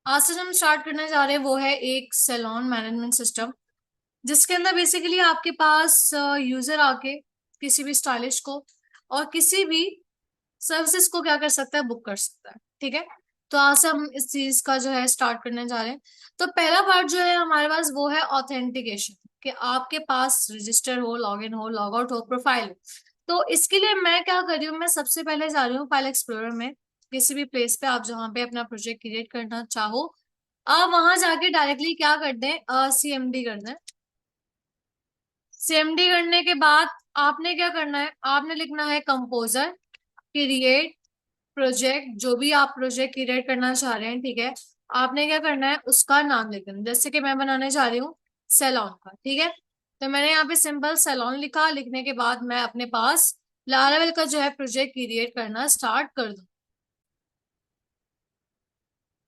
आज से जो हम स्टार्ट करने जा रहे हैं वो है एक सैलून मैनेजमेंट सिस्टम, जिसके अंदर बेसिकली आपके पास यूजर आके किसी भी स्टाइलिश को और किसी भी सर्विसेज को क्या कर सकता है, बुक कर सकता है। ठीक है, तो आज से हम इस चीज का जो है स्टार्ट करने जा रहे हैं। तो पहला पार्ट जो है हमारे पास वो है ऑथेंटिकेशन, कि आपके पास रजिस्टर हो, लॉगिन हो, लॉग आउट हो, प्रोफाइल हो। तो इसके लिए मैं क्या कर रही हूँ, मैं सबसे पहले जा रही हूँ फाइल एक्सप्लोरर में। किसी भी प्लेस पे आप जहाँ पे अपना प्रोजेक्ट क्रिएट करना चाहो, आप वहां जाके डायरेक्टली क्या कर दें, सीएमडी कर दें। सीएमडी करने के बाद आपने क्या करना है, आपने लिखना है कंपोजर क्रिएट प्रोजेक्ट, जो भी आप प्रोजेक्ट क्रिएट करना चाह रहे हैं। ठीक है, आपने क्या करना है, उसका नाम लिख देना। जैसे कि मैं बनाने जा रही हूँ सैलॉन का। ठीक है, तो मैंने यहाँ पे सिंपल सैलॉन लिखा। लिखने के बाद मैं अपने पास लारावेल का जो है प्रोजेक्ट क्रिएट करना स्टार्ट कर दूँ।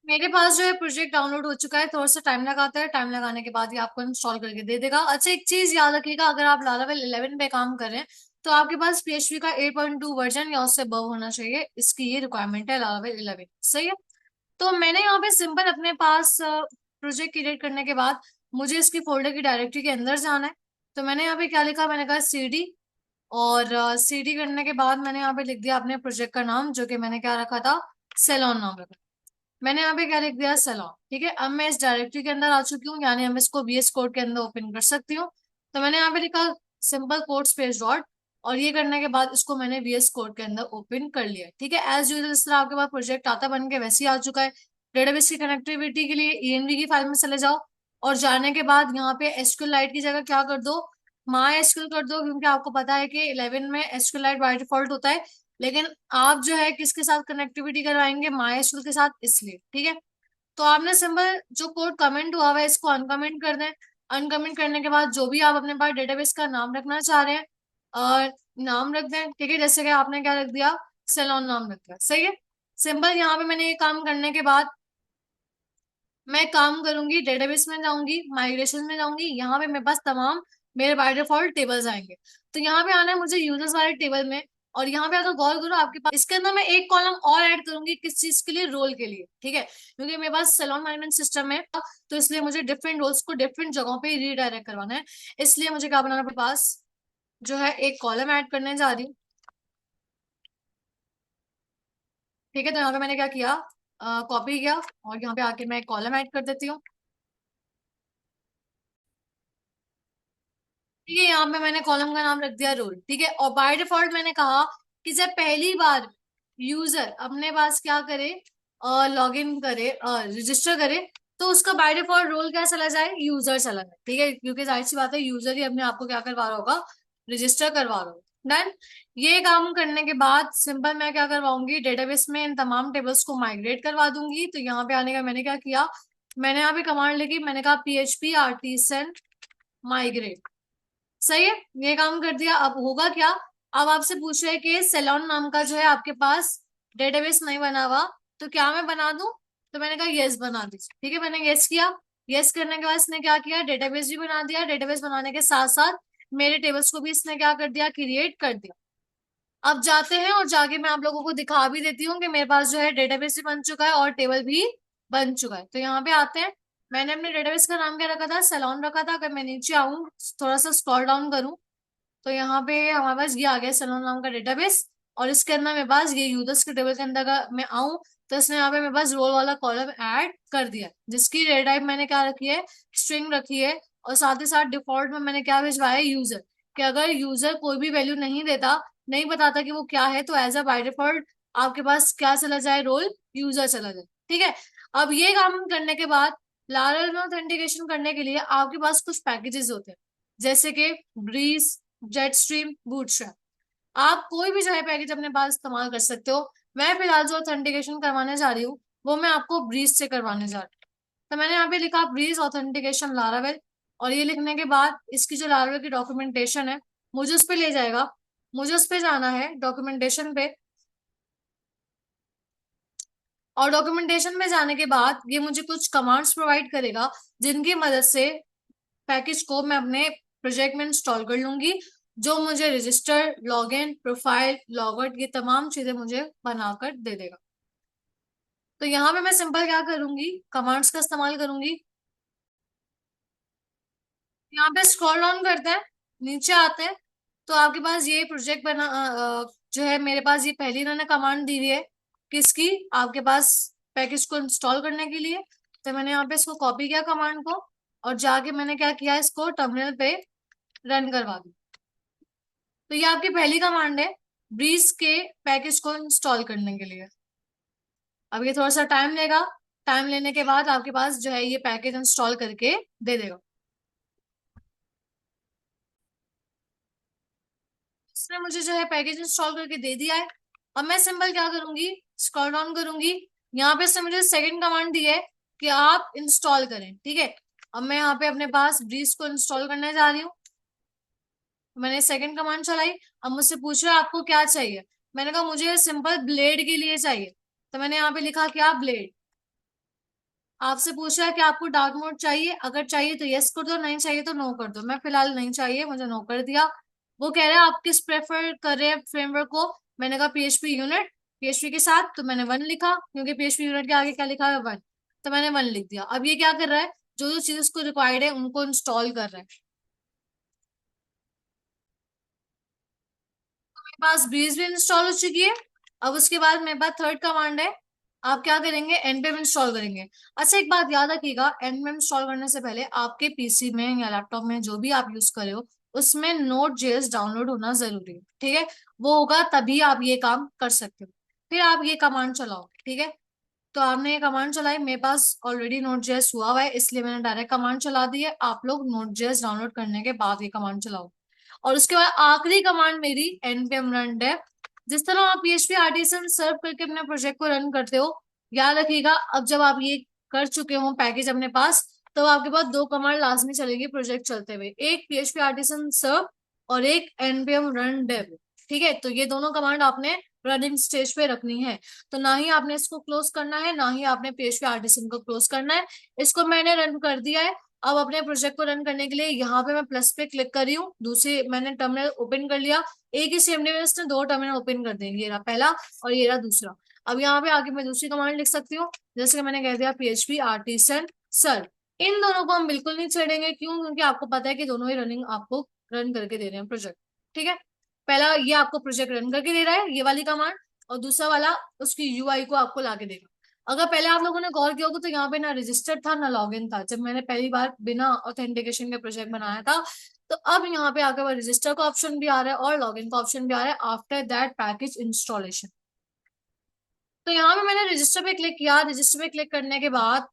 मेरे पास जो है प्रोजेक्ट डाउनलोड हो चुका है। थोड़ा सा टाइम लगाता है, टाइम लगाने के बाद ये आपको इंस्टॉल करके दे देगा। अच्छा, एक चीज याद रखिएगा, अगर आप लारावेल 11 पे काम कर रहे हैं तो आपके पास पीएचपी का 8.2 वर्जन या उससे अबव होना चाहिए। इसकी ये रिक्वायरमेंट है लारावेल 11। सही है, तो मैंने यहाँ पे सिंपल अपने पास प्रोजेक्ट क्रिएट करने के बाद मुझे इसकी फोल्डर की डायरेक्टरी के अंदर जाना है। तो मैंने यहाँ पे क्या लिखा, मैंने कहा सीडी, और सीडी करने के बाद मैंने यहाँ पे लिख दिया अपने प्रोजेक्ट का नाम, जो कि मैंने क्या रखा था, सेलॉन नाम रखा। मैंने यहाँ पे क्या लिख दिया, सैलॉन। ठीक है, अब मैं इस डायरेक्टरी के अंदर आ चुकी हूँ, यानी हम इसको VS कोड के अंदर ओपन कर सकती हूँ। तो मैंने यहाँ पे लिखा सिंपल कोड स्पेस डॉट, और ये करने के बाद इसको मैंने VS कोड के अंदर ओपन कर लिया। ठीक है, एज यूजल जिस तरह आपके पास प्रोजेक्ट आता बन के वैसे ही आ चुका है। डेटाबेस की कनेक्टिविटी के लिए ENV की फाइल में चले जाओ, और जाने के बाद यहाँ पे SQLite की जगह क्या कर दो, माई एसक्यूएल कर दो, क्योंकि आपको पता है कि 11 में SQLite बाय डिफॉल्ट होता है। लेकिन आप जो है किसके साथ कनेक्टिविटी करवाएंगे, माई एसक्यूएल के साथ, इसलिए। ठीक है, तो आपने सिंपल जो कोड कमेंट हुआ हुआ है इसको अनकमेंट कर दें। अनकमेंट करने के बाद जो भी आप अपने पास डेटाबेस का नाम रखना चाह रहे हैं, और नाम रख दें। ठीक है, जैसे कि आपने क्या रख दिया, सेलॉन नाम रख दिया। सही है, सिंपल। यहाँ पे मैंने ये काम करने के बाद मैं काम करूंगी, डेटाबेस में जाऊंगी, माइग्रेशन में जाऊंगी। यहाँ पे मेरे पास तमाम मेरे बाय डिफॉल्ट टेबल्स आएंगे। तो यहाँ पे आना है मुझे यूजर्स वाले टेबल में, और यहाँ पे अगर गौर करो आपके पास इसके अंदर मैं एक कॉलम और ऐड करूंगी, किस चीज के लिए, रोल के लिए। ठीक है, क्योंकि मेरे पास सैलून मैनेजमेंट सिस्टम है, तो इसलिए मुझे डिफरेंट रोल्स को डिफरेंट जगहों पे रीडायरेक्ट करवाना है। इसलिए मुझे क्या बनाना, अपने पास जो है एक कॉलम ऐड करने जा रही हूँ। ठीक है, तो यहाँ पे मैंने क्या किया, कॉपी किया, और यहाँ पे आके मैं एक कॉलम ऐड कर देती हूँ। ठीक है, यहाँ पे मैंने कॉलम का नाम रख दिया रोल। ठीक है, और बाय डिफॉल्ट मैंने कहा कि जब पहली बार यूजर अपने पास क्या करे, लॉग इन करे, रजिस्टर करे, तो उसका बाय डिफॉल्ट रोल क्या चला जाए, यूजर चला जाए। ठीक है, क्योंकि जाहिर सी बात है यूजर ही अपने आप को क्या करवा रहा होगा, रजिस्टर करवा रहा होगा। डन। ये काम करने के बाद सिंपल मैं क्या करवाऊंगी, डेटाबेस में इन तमाम टेबल्स को माइग्रेट करवा दूंगी। तो यहाँ पे आने का मैंने क्या किया, मैंने यहाँ पे कमांड लिखी, मैंने कहा PHP आर्टिसन माइग्रेट। सही है, ये काम कर दिया। अब होगा क्या, अब आपसे पूछ रहे हैं कि सेलॉन नाम का जो है आपके पास डेटाबेस नहीं बना हुआ, तो क्या मैं बना दूं। तो मैंने कहा यस बना दीजिए। ठीक है, मैंने यस किया। यस करने के बाद इसने क्या किया, डेटाबेस भी बना दिया। डेटाबेस बनाने के साथ साथ मेरे टेबल्स को भी इसने क्या कर दिया, क्रिएट कर दिया। अब जाते हैं और जाके मैं आप लोगों को दिखा भी देती हूँ कि मेरे पास जो है डेटाबेस भी बन चुका है और टेबल भी बन चुका है। तो यहाँ पे आते हैं, मैंने अपने डेटाबेस का नाम क्या रखा था, सैलॉन रखा था। अगर मैं नीचे आऊँ, थोड़ा सा स्क्रॉल डाउन करूँ, तो यहाँ पे हमारे पास ये आ गया सैलून नाम का डेटाबेस। और इसके अंदर मेरे पास ये यूजर्स के टेबल के अंदर का मैं आऊं, तो इसने यहाँ पे मेरे पास रोल वाला कॉलम ऐड कर दिया, जिसकी डेटा टाइप मैंने क्या रखी है, स्ट्रिंग रखी है। और साथ ही साथ डिफॉल्ट में मैंने क्या भिजवाया है, यूजर। कि अगर यूजर कोई भी वैल्यू नहीं देता, नहीं बताता कि वो क्या है, तो एज अ बाय डिफॉल्ट आपके पास क्या चला जाए, रोल यूजर चला जाए। ठीक है, अब ये काम करने के बाद लारल में ऑथेंटिकेशन करने के लिए आपके पास कुछ पैकेजेस होते हैं, जैसे कि ब्रीज, जेट स्ट्रीम, बूटस्ट्रैप। आप कोई भी जो है पैकेज अपने पास इस्तेमाल कर सकते हो। मैं फिलहाल जो ऑथेंटिकेशन करवाने जा रही हूँ वो मैं आपको ब्रीज से करवाने जा रही हूँ। तो मैंने यहाँ पे लिखा ब्रीज ऑथेंटिकेशन लारावेल, और ये लिखने के बाद इसकी जो लारावेल की डॉक्यूमेंटेशन है, मुझे उस पे ले जाएगा। मुझे उस पे जाना है डॉक्यूमेंटेशन पे, और डॉक्यूमेंटेशन में जाने के बाद ये मुझे कुछ कमांड्स प्रोवाइड करेगा, जिनकी मदद से पैकेज को मैं अपने प्रोजेक्ट में इंस्टॉल कर लूंगी, जो मुझे रजिस्टर, लॉगिन, प्रोफाइल, लॉगआउट, ये तमाम चीजें मुझे बनाकर दे देगा। तो यहाँ पे मैं सिंपल क्या करूंगी, कमांड्स का इस्तेमाल करूंगी। यहाँ पे स्क्रॉल डाउन करते हैं, नीचे आते हैं, तो आपके पास ये प्रोजेक्ट बना जो है मेरे पास ये पहली इन्होंने कमांड दी हुई है, किसकी, आपके पास पैकेज को इंस्टॉल करने के लिए। तो मैंने यहाँ पे इसको कॉपी किया कमांड को, और जाके मैंने क्या किया, इसको टर्मिनल पे रन करवा दी। तो ये आपकी पहली कमांड है ब्रीज के पैकेज को इंस्टॉल करने के लिए। अब ये थोड़ा सा टाइम लेगा, टाइम लेने के बाद आपके पास जो है ये पैकेज इंस्टॉल करके दे देगा। इसने मुझे जो है पैकेज इंस्टॉल करके दे दिया है। अब मैं सिंपल क्या करूंगी, स्क्रॉल डाउन करूंगी, यहाँ पे इसने मुझे सेकंड कमांड दी है कि आप इंस्टॉल करें, ठीक है। अब मैं यहाँ पे अपने पास ब्रीज को इंस्टॉल करने जा रही हूँ। मैंने सेकंड कमांड चलाई। अब मुझसे पूछ रहा है आपको क्या चाहिए, मैंने कहा मुझे सिंपल ब्लेड के लिए चाहिए। तो मैंने यहाँ पे लिखा क्या, ब्लेड। आपसे पूछ रहा है कि आपको डार्क मोड चाहिए, अगर चाहिए तो यस कर दो, नहीं चाहिए तो नो कर दो। मैं फिलहाल नहीं चाहिए, मुझे नो कर दिया। वो कह रहा है आप किस प्रेफर कर रहे हैं फ्रेमवर्क को। मैंने कहा पीएचपी यूनिट, पीएचपी के साथ, तो मैंने वन लिखा, क्योंकि पीएचपी यूनिट के आगे क्या लिखा है, वन। तो मैंने वन लिख दिया। अब ये क्या कर रहा है, जो जो चीज उसको रिक्वायर्ड है उनको इंस्टॉल कर रहा है। मेरे पास ब्रीज भी इंस्टॉल हो चुकी है। अब उसके बाद मेरे पास थर्ड कमांड है, आप क्या करेंगे, npm इंस्टॉल करेंगे। अच्छा एक बात याद रखिएगा, npm इंस्टॉल करने से पहले आपके पीसी में या लैपटॉप में जो भी आप यूज कर रहे हो उसमें नोड जेएस डाउनलोड होना जरूरी है, ठीक है। वो होगा तभी आप ये काम कर सकते हो। फिर आप ये कमांड चलाओ, ठीक है। तो आपने ये कमांड चलाई, मेरे पास ऑलरेडी नोड जेएस हुआ हुआ है, इसलिए मैंने डायरेक्ट कमांड चला दी है। आप लोग नोड जेएस डाउनलोड करने के बाद ये कमांड चलाओ। और उसके बाद आखिरी कमांड मेरी npm रन डेव। जिस तरह आप PHP आर्टिसन सर्व करके अपने प्रोजेक्ट को रन करते हो, याद रखिएगा अब जब आप ये कर चुके हो पैकेज अपने पास, तो आपके पास दो कमांड लाजमी चलेगी प्रोजेक्ट चलते हुए, एक PHP आर्टिसन सर्व और एक npm रन डेव, ठीक है। तो ये दोनों कमांड आपने रनिंग स्टेज पे रखनी है। तो ना ही आपने इसको क्लोज करना है, ना ही आपने PHP आर्टिसन को क्लोज करना है। इसको मैंने रन कर दिया है। अब अपने प्रोजेक्ट को रन करने के लिए यहाँ पे मैं प्लस पे क्लिक कर रही हूँ, दूसरी मैंने टर्मिनल ओपन कर लिया। एक ही CMD में इसने दो टर्मिनल ओपन कर देंगे, ये रहा पहला और ये रहा दूसरा। अब यहाँ पे आगे मैं दूसरी कमांड लिख सकती हूँ, जैसे कि मैंने कह दिया PHP आर्टिसन सर्व। इन दोनों को हम बिल्कुल नहीं छेड़ेंगे, क्यों, क्योंकि आपको पता है कि दोनों ही रनिंग आपको रन करके दे रहे हैं प्रोजेक्ट, ठीक है। पहला ये आपको प्रोजेक्ट रन करके दे रहा है ये वाली कमांड, और दूसरा वाला उसकी यूआई को आपको लाके देगा। अगर पहले आप लोगों ने गौर किया होगा तो यहाँ पे ना रजिस्टर था ना लॉगिन था, जब मैंने पहली बार बिना ऑथेंटिकेशन के प्रोजेक्ट बनाया था। तो अब यहाँ पे आके रजिस्टर का ऑप्शन भी आ रहा है और लॉगिन का ऑप्शन भी आ रहा है आफ्टर दैट पैकेज इंस्टॉलेशन। तो यहाँ पे मैंने रजिस्टर पे क्लिक किया, रजिस्टर पे क्लिक करने के बाद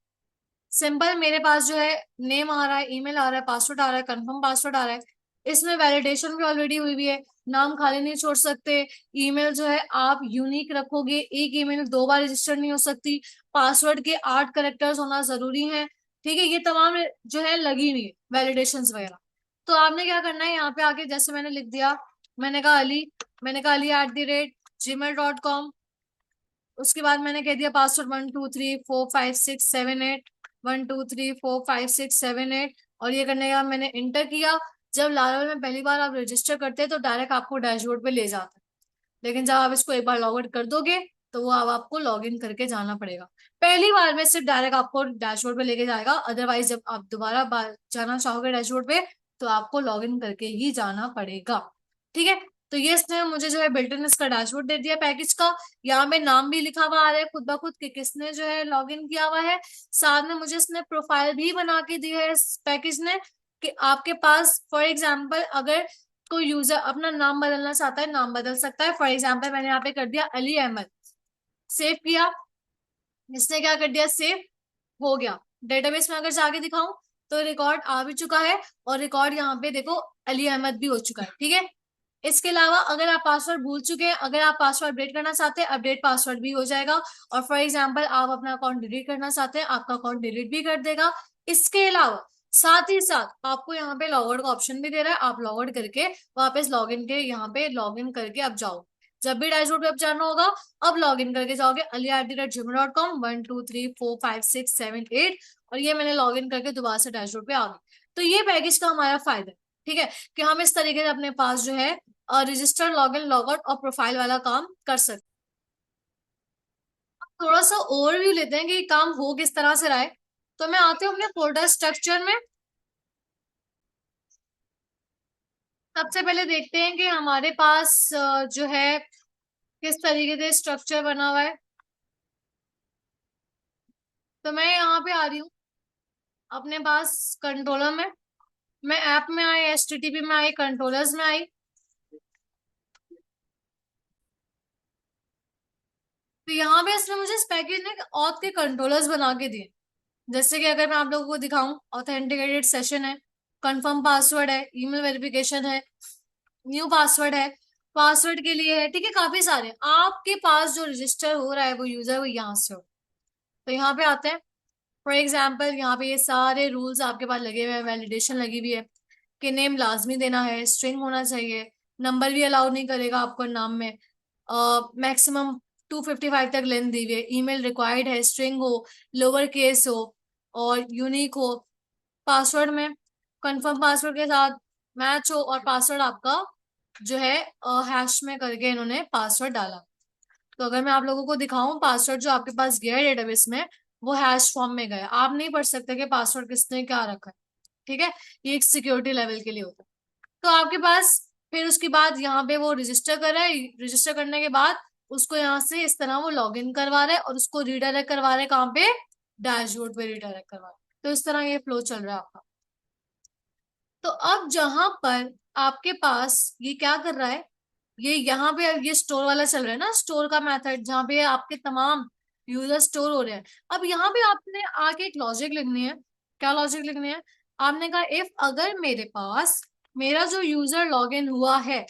सिंपल मेरे पास जो है नेम आ रहा है, ईमेल आ रहा है, पासवर्ड आ रहा है, कंफर्म पासवर्ड आ रहा है। इसमें वैलिडेशन भी ऑलरेडी हुई हुई है, नाम खाली नहीं छोड़ सकते। ईमेल जो है आप यूनिक रखोगे, एक ईमेल दो बार रजिस्टर नहीं हो सकती। पासवर्ड के 8 कैरेक्टर्स होना जरूरी है, ठीक है। ये तमाम जो है लगी हुई है वैलिडेशन वगैरह। तो आपने क्या करना है, यहाँ पे आके जैसे मैंने लिख दिया, मैंने कहा अली, मैंने कहा अली@gmail.com। उसके बाद मैंने कह दिया पासवर्ड 1 2 3 4 5 6 7 8, 1 2 3 4 5 6 7 8। और ये करने के बाद मैंने इंटर किया। जब लारावेल में पहली बार आप रजिस्टर करते हैं तो डायरेक्ट आपको डैशबोर्ड पे ले जाता है, लेकिन जब आप इसको एक बार लॉग आउट कर दोगे तो वो अब आपको लॉग इन करके जाना पड़ेगा। पहली बार में सिर्फ डायरेक्ट आपको डैशबोर्ड पे लेके जाएगा, अदरवाइज जब आप दोबारा जाना चाहोगे डैशबोर्ड पे तो आपको लॉग इन करके ही जाना पड़ेगा, ठीक है। तो ये इसने मुझे जो है बिल्टन इसका डैशबोर्ड दे दिया पैकेज का। यहाँ पे नाम भी लिखा हुआ आ रहा है खुद ब खुद कि किसने जो है लॉग इन किया हुआ है। साथ में मुझे इसने प्रोफाइल भी बना के दी है इस पैकेज ने, कि आपके पास फॉर एग्जाम्पल अगर कोई यूजर अपना नाम बदलना चाहता है, नाम बदल सकता है। फॉर एग्जाम्पल मैंने यहाँ पे कर दिया अली अहमद, सेव किया, इसने क्या कर दिया, सेव हो गया। डेटाबेस में अगर जाके दिखाऊं तो रिकॉर्ड आ भी चुका है, और रिकॉर्ड यहाँ पे देखो अली अहमद भी हो चुका है, ठीक है। इसके अलावा अगर आप पासवर्ड भूल चुके हैं, अगर आप पासवर्ड अपडेट करना चाहते हैं, अपडेट पासवर्ड भी हो जाएगा। और फॉर एग्जाम्पल आप अपना अकाउंट डिलीट करना चाहते हैं, आपका अकाउंट डिलीट भी कर देगा। इसके अलावा साथ ही साथ आपको यहाँ पे लॉग आउट का ऑप्शन भी दे रहा है, आप लॉग आउट करके वापस लॉग इन के यहाँ पे लॉग इन करके अब जाओ। जब भी डैशबोर्ड पे अब जाना होगा, अब लॉग इन करके जाओगे ali@gmail.com 1 2 3 4 5 6 7 8। और ये मैंने लॉग इन करके दोबारा से डैशबोर्ड पे आ गई। तो ये पैकेज का हमारा फायदा है, ठीक है, कि हम इस तरीके से अपने पास जो है register, log in, log out और प्रोफाइल वाला काम कर सकते। थोड़ा सा ओवरव्यू लेते हैं कि ये काम हो किस तरह से रहा है। तो मैं आती हूँ अपने फोल्डर स्ट्रक्चर में। सबसे पहले देखते हैं कि हमारे पास जो है किस तरीके से स्ट्रक्चर बना हुआ है। तो मैं यहाँ पे आ रही हूँ अपने पास कंट्रोलर में। मैं ऐप में आई, एचटीटीपी में आई, कंट्रोलर्स में आई। तो यहाँ पे इसने मुझे इस पैकेज ने ऑथ के कंट्रोलर्स बना के दिए। जैसे कि अगर मैं आप लोगों को दिखाऊं, ऑथेंटिकेटेड सेशन है, कंफर्म पासवर्ड है, ईमेल वेरिफिकेशन है, न्यू पासवर्ड है, पासवर्ड के लिए है, ठीक है, काफी सारे। आपके पास जो रजिस्टर हो रहा है वो यूजर, वो यहाँ से हो। तो यहाँ पे आते हैं। फॉर एग्जाम्पल यहाँ पे ये सारे रूल्स आपके पास लगे हुए हैं, वैलिडेशन लगी हुई है कि नेम लाजमी देना है, स्ट्रिंग होना चाहिए, नंबर भी अलाउ नहीं करेगा आपको नाम में, मैक्सिमम 255 तक लेंथ दी हुई है, ईमेल रिक्वायर्ड है, स्ट्रिंग हो, लोअर केस हो और यूनिक हो, पासवर्ड में कंफर्म पासवर्ड के साथ मैच हो, और पासवर्ड आपका जो है हैश में करके इन्होंने पासवर्ड डाला। तो अगर मैं आप लोगों को दिखाऊं, पासवर्ड जो आपके पास गया है डेटाबेस में वो हैश फॉर्म में गया, आप नहीं पढ़ सकते कि पासवर्ड किसने क्या रखा है, ठीक है। ये एक सिक्योरिटी लेवल के लिए होता है। तो आपके पास फिर उसके बाद यहाँ पे वो रजिस्टर कर रहा है, रजिस्टर करने के बाद उसको यहाँ से इस तरह वो लॉग इन करवा रहा है और उसको रीडायरेक्ट करवा रहे हैं कहाँ पे, डैशबोर्ड पे रीडायरेक्ट करवा रहे हैं। तो इस तरह ये फ्लो चल रहा है आपका। तो अब जहां पर आपके पास ये क्या कर रहा है, ये यहाँ पे ये स्टोर वाला चल रहा है ना, स्टोर का मेथड जहाँ पे आपके तमाम यूजर स्टोर हो रहे हैं। अब यहाँ पे आपने आके एक लॉजिक लिखनी है। क्या लॉजिक लिखनी है? आपने कहा इफ अगर मेरे पास मेरा जो यूजर लॉग इन हुआ है,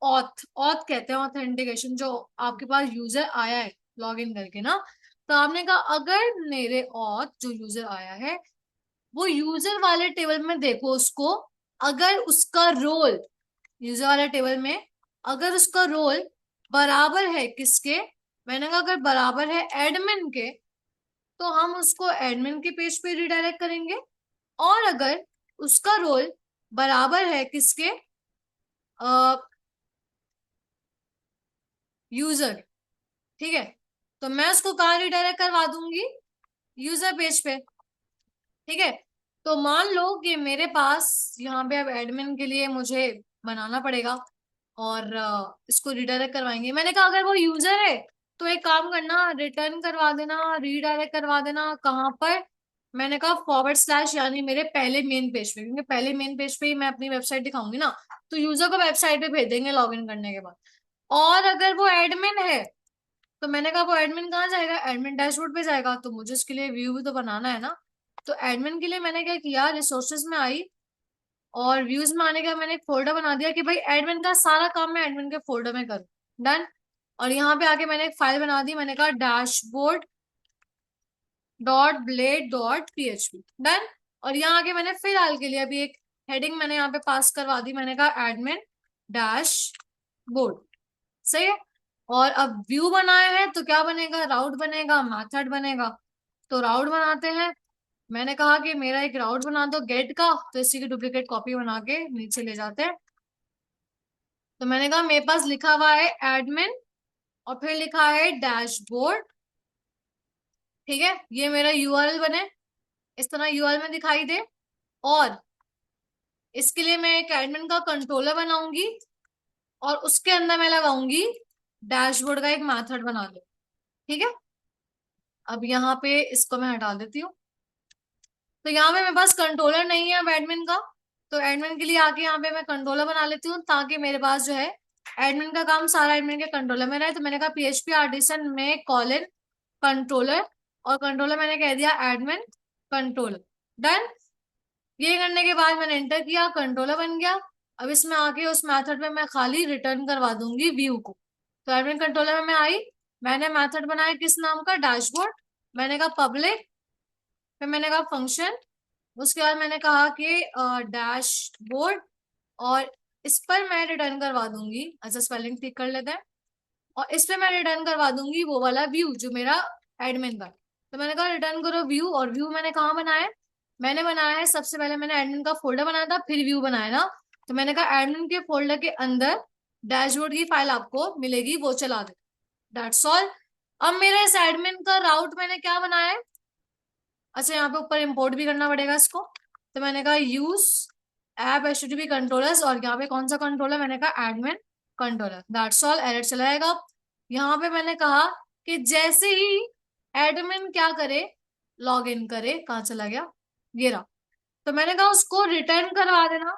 ऑथ ऑथ कहते हैं ऑथेंटिकेशन, जो आपके पास यूजर आया है लॉग इन करके ना, तो आपने कहा अगर मेरे ऑथ जो यूजर आया है वो यूजर वाले टेबल में देखो उसको, अगर उसका रोल यूजर वाले टेबल में अगर उसका रोल बराबर है किसके, मैंने कहा अगर बराबर है एडमिन के, तो हम उसको एडमिन के पेज पे रिडायरेक्ट करेंगे। और अगर उसका रोल बराबर है किसके, यूजर, ठीक है, तो मैं उसको कहाँ रिडायरेक्ट करवा दूंगी, यूजर पेज पे, ठीक है। तो मान लो कि मेरे पास यहाँ पे अब एडमिन के लिए मुझे बनाना पड़ेगा और इसको रिडायरेक्ट करवाएंगे। मैंने कहा अगर वो यूजर है तो एक काम करना, रिटर्न करवा देना, रीडायरेक्ट करवा देना, कहाँ पर, मैंने कहा फॉरवर्ड स्लैश, यानी मेरे पहले मेन पेज पे, क्योंकि पहले मेन पेज पे ही मैं अपनी वेबसाइट दिखाऊंगी ना, तो यूजर को वेबसाइट पे भेज देंगे लॉग इन करने के बाद। और अगर वो एडमिन है तो मैंने कहा वो एडमिन कहाँ जाएगा, एडमिन डैशबोर्ड पे जाएगा, तो मुझे उसके लिए व्यू भी तो बनाना है ना। तो एडमिन के लिए मैंने क्या किया, रिसोर्सेज में आई और व्यूज में आने का मैंने एक फोल्डर बना दिया कि भाई एडमिन का सारा काम मैं एडमिन के फोल्डर में करूँ। डन। और यहाँ पे आके मैंने एक फाइल बना दी, मैंने कहा dashboard dot blade dot PHP. Done. और यहाँ आके मैंने फिलहाल के लिए अभी एक हेडिंग मैंने यहाँ पे पास करवा दी, मैंने कहा एडमिन डैश बोर्ड। सही है। और अब व्यू बनाया है तो क्या बनेगा, राउट बनेगा, मेथड बनेगा। तो राउट बनाते हैं। मैंने कहा कि मेरा एक राउट बना दो गेट का, तो इसी की डुप्लीकेट कॉपी बना के नीचे ले जाते हैं। तो मैंने कहा मेरे पास लिखा हुआ है एडमिन और फिर लिखा है डैशबोर्ड, ठीक है, ये मेरा यूआरएल बने, इस तरह यूआरएल में दिखाई दे। और इसके लिए मैं एक एडमिन का कंट्रोलर बनाऊंगी और उसके अंदर मैं लगाऊंगी डैशबोर्ड का एक मेथड बना दो, ठीक है। अब यहाँ पे इसको मैं हटा देती हूँ। तो यहाँ पे मेरे पास कंट्रोलर नहीं है अब एडमिन का, तो एडमिन के लिए आके यहाँ पे मैं कंट्रोलर बना लेती हूँ ताकि मेरे पास जो है एडमिन का काम सारा एडमिन के कंट्रोलर में रहे। तो मैंने कहा पीएचपी आर्टिसन में कॉलन कंट्रोलर, और कंट्रोलर मैंने कह दिया एडमिन कंट्रोलर। डन। ये करने के बाद मैंने एंटर किया, कंट्रोलर बन गया। अब इसमें आके उस मेथड में मैं खाली रिटर्न करवा दूंगी व्यू को। तो एडमिन कंट्रोलर में मैं आई, मैंने मेथड बनाया किस नाम का, डैशबोर्ड। मैंने कहा पब्लिक, फिर मैंने कहा फंक्शन, उसके बाद मैंने कहा कि डैशबोर्ड, और इस पर मैं रिटर्न करवा दूंगी, अच्छा स्पेलिंग ठीक कर लेते हैं, और इस पे मैं रिटर्न करवा दूंगी वो वाला व्यू जो मेरा एडमिन का। तो मैंने कहा रिटर्न करो व्यू, और व्यू मैंने कहाँ बनाया है, मैंने बनाया है सबसे पहले मैंने एडमिन का फोल्डर बनाया था फिर व्यू बनाया ना। तो मैंने कहा एडमिन के फोल्डर के अंदर डैशबोर्ड की फाइल आपको मिलेगी, वो चला दे, दैट्स ऑल। अब मेरे इस एडमिन का राउट मैंने क्या बनाया है, अच्छा यहाँ पे ऊपर इंपोर्ट भी करना पड़ेगा इसको, तो मैंने कहा यूज ऐप एचटीटीपी कंट्रोलर्स, और यहाँ पे कौन सा कंट्रोलर, मैंने कहा admin controller, that's all. Error चला जाएगा। अब यहाँ पे मैंने कहा कि जैसे ही एडमिन क्या करे, लॉग इन करे, कहाँ चला गया, ये रहा, तो मैंने कहा उसको रिटर्न करवा देना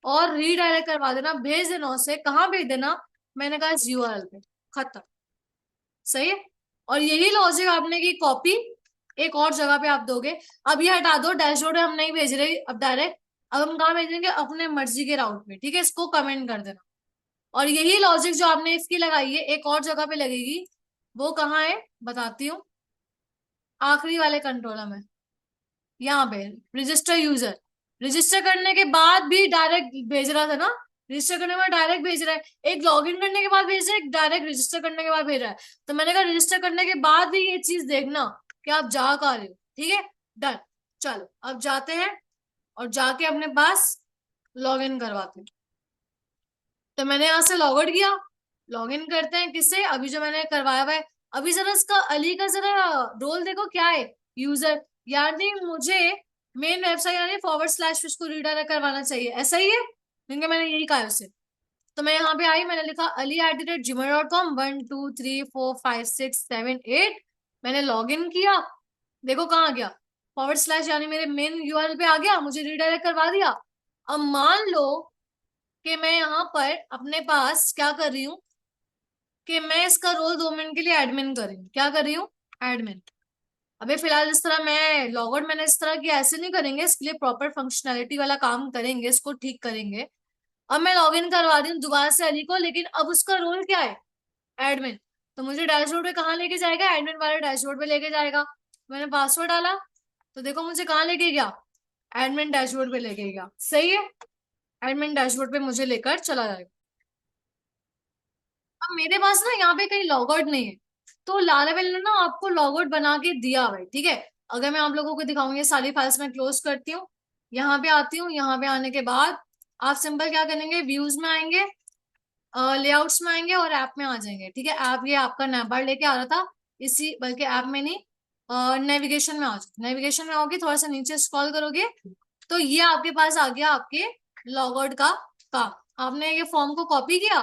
और रीडायरेक्ट करवा देना, भेज देना उसे, कहाँ भेज देना, मैंने कहा इस यूआरएल पे, खत्म। सही है। और यही लॉजिक आपने की कॉपी एक और जगह पे आप दोगे। अब ये हटा दो, डैशबोर्ड में हम नहीं भेज रहे अब डायरेक्ट, अब हम कहाँ भेजेंगे, अपने मर्जी के राउट पे, ठीक है, इसको कमेंट कर देना। और यही लॉजिक जो आपने इसकी लगाई है एक और जगह पे लगेगी, वो कहाँ है बताती हूँ, आखिरी वाले कंट्रोलर में, यहाँ पे रजिस्टर यूजर, रजिस्टर करने के बाद भी डायरेक्ट भेज रहा था ना, रजिस्टर करने के बाद डायरेक्ट भेज रहा है, एक लॉगिन करने के बाद भेज रहा है, एक डायरेक्ट रजिस्टर करने के बाद भेज रहा है। तो मैंने कहा रजिस्टर करने के बाद भी ये चीज देखना कि आप जा कहाँ रहे हो, ठीक है, डन। चलो अब जाते हैं और जाके अपने पास लॉग इन करवाते हैं। तो मैंने यहाँ से लॉग आउट किया, लॉग इन करते हैं किससे, अभी जो मैंने करवाया हुआ है। अभी जरा इसका अली का जरा रोल देखो क्या है, यूजर, यानी मुझे मेन वेबसाइट यानी फॉरवर्ड स्लैश उसको रीडायरेक्ट करवाना चाहिए, ऐसा ही है, क्योंकि मैंने यही कहा है उससे। तो मैं यहाँ पे आई, मैंने लिखा ali@gmail.com 1 2 3 4 5 6 7 8, मैंने लॉग इन किया, देखो कहाँ गया, फॉरवर्ड स्लैश यानी मेरे मेन यूआरएल पे आ गया, मुझे रीडायरेक्ट करवा दिया। अब मान लो कि मैं यहाँ पर अपने पास क्या कर रही हूँ, कि मैं इसका रोल 2 मिनट के लिए एडमिन कर रही हूँ, क्या कर रही हूँ, एडमिन। अभी फिलहाल इस तरह मैं लॉग आउट मैंने इस तरह किया, ऐसे नहीं करेंगे, इसके लिए प्रॉपर फंक्शनैलिटी वाला काम करेंगे, इसको ठीक करेंगे। अब मैं लॉग इन करवा रही हूँ दोबारा से अली को, लेकिन अब उसका रोल क्या है, एडमिन। तो मुझे डैशबोर्ड पे कहाँ लेके जाएगा, एडमिन वाले डैशबोर्ड पे लेके जाएगा। मैंने पासवर्ड डाला, तो देखो मुझे कहाँ लेके गया, एडमिन डैशबोर्ड पे लेके गया, सही है, एडमिन डैशबोर्ड पे मुझे लेकर चला जाएगा। अब मेरे पास ना यहाँ पे कहीं लॉग आउट नहीं है, तो लारावेल ने ना आपको लॉग आउट बना के दिया हुआ है, ठीक है। अगर मैं आप लोगों को दिखाऊंगी, सारी फाइल्स में क्लोज करती हूँ, यहाँ पे आती हूँ, यहाँ पे आने के बाद आप सिंपल क्या करेंगे, व्यूज में आएंगे, लेआउट्स में आएंगे और ऐप में आ जाएंगे, ठीक है। ऐप ये आपका नैपबार लेके आ रहा था, इसी बल्कि ऐप में नहीं, नेविगेशन में आ जाओ, नेविगेशन में आओगे, थोड़ा सा नीचे स्क्रॉल करोगे, तो ये आपके पास आ गया आपके लॉग आउट का काम। आपने ये फॉर्म को कॉपी किया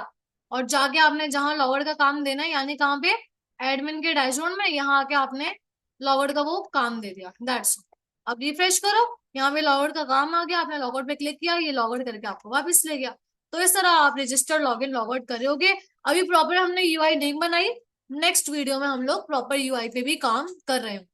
और जाके आपने जहां लॉग आउट का काम देना है, यानी कहाँ पे, एडमिन के डैशबोर्ड में, यहाँ आके आपने लॉग आउट का वो काम दे दिया, दैट्स। अब रिफ्रेश करो, यहाँ पे लॉग आउट का काम आ गया, आपने लॉग आउट पे क्लिक किया, ये लॉग आउट करके आपको वापस ले गया। तो इस तरह आप register log in log out करोगे। अभी प्रॉपर हमने यूआई नहीं बनाई, नेक्स्ट वीडियो में हम लोग प्रॉपर यूआई पे भी काम कर रहे हैं।